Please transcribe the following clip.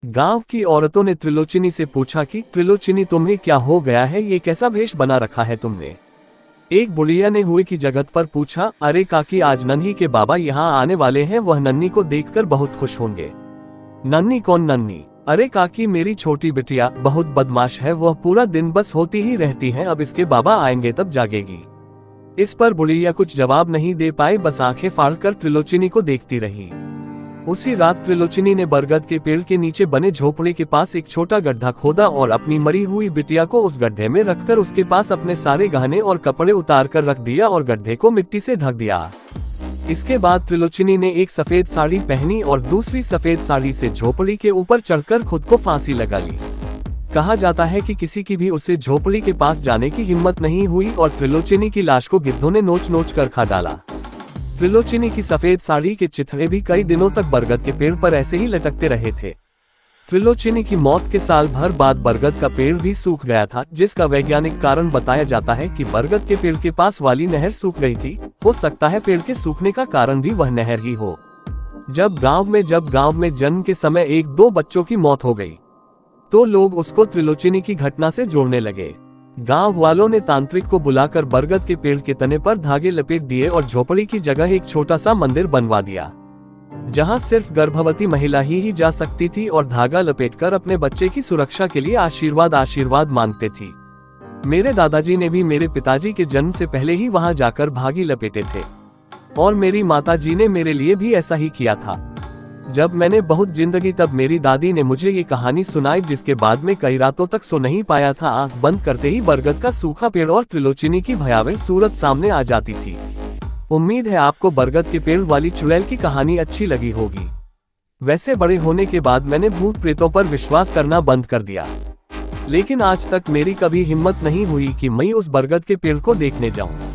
गांव की औरतों ने त्रिलोचनी से पूछा कि त्रिलोचनी तुम्हें क्या हो गया है, ये कैसा भेष बना रखा है तुमने। एक बुढ़िया ने हुए की जगत पर पूछा, अरे काकी आज नन्ही के बाबा यहाँ आने वाले हैं, वह नन्ही को देखकर बहुत खुश होंगे। नन्ही कौन नन्ही? अरे काकी मेरी छोटी बिटिया, बहुत बदमाश है, वह पूरा दिन बस होती ही रहती है, अब इसके बाबा आएंगे तब जागेगी। इस पर बुढ़िया कुछ जवाब नहीं दे पाई, बस आंखें फाड़कर त्रिलोचनी को देखती रही। उसी रात त्रिलोचनी ने बरगद के पेड़ के नीचे बने झोपड़े के पास एक छोटा गड्ढा खोदा और अपनी मरी हुई बिटिया को उस गड्ढे में रखकर उसके पास अपने सारे गहने और कपड़े उतार कर रख दिया और गड्ढे को मिट्टी से ढक दिया। इसके बाद त्रिलोचनी ने एक सफेद साड़ी पहनी और दूसरी सफेद साड़ी से झोपड़ी के ऊपर चढ़कर खुद को फांसी लगा ली। कहा जाता है कि किसी की भी उसे झोपड़ी के पास जाने की हिम्मत नहीं हुई और त्रिलोचनी की लाश को गिद्धों ने नोच नोच कर खा डाला। त्रिलोचनी की सफेद साड़ी के चिथड़े भी कई दिनों तक बरगद के पेड़ पर ऐसे ही लटकते रहे थे। त्रिलोचनी की मौत के साल भर बाद बरगद का पेड़ भी सूख गया था, जिसका वैज्ञानिक कारण बताया जाता है कि बरगद के पेड़ के पास वाली नहर सूख गई थी। हो सकता है पेड़ के सूखने का कारण भी वह नहर ही हो। जब गांव में जन्म के समय 1-2 बच्चों की मौत हो गई तो लोग उसको त्रिलोचनी की घटना से जोड़ने लगे। गांव वालों ने तांत्रिक को बुलाकर बरगद के पेड़ के तने पर धागे लपेट दिए और झोपड़ी की जगह एक छोटा सा मंदिर बनवा दिया, जहां सिर्फ गर्भवती महिला ही जा सकती थी और धागा लपेटकर अपने बच्चे की सुरक्षा के लिए आशीर्वाद मांगते थी। मेरे दादाजी ने भी मेरे पिताजी के जन्म से पहले ही वहां जाकर भागी लपेटे थे और मेरी माताजी ने मेरे लिए भी ऐसा ही किया था। जब मैंने बहुत जिंदगी तब मेरी दादी ने मुझे ये कहानी सुनाई, जिसके बाद में कई रातों तक सो नहीं पाया था। आंख बंद करते ही बरगद का सूखा पेड़ और त्रिलोचनी की भयावह सूरत सामने आ जाती थी। उम्मीद है आपको बरगद के पेड़ वाली चुड़ैल की कहानी अच्छी लगी होगी। वैसे बड़े होने के बाद मैंने भूत प्रेतों पर विश्वास करना बंद कर दिया, लेकिन आज तक मेरी कभी हिम्मत नहीं हुई कि मैं उस बरगद के पेड़ को देखने जाऊं।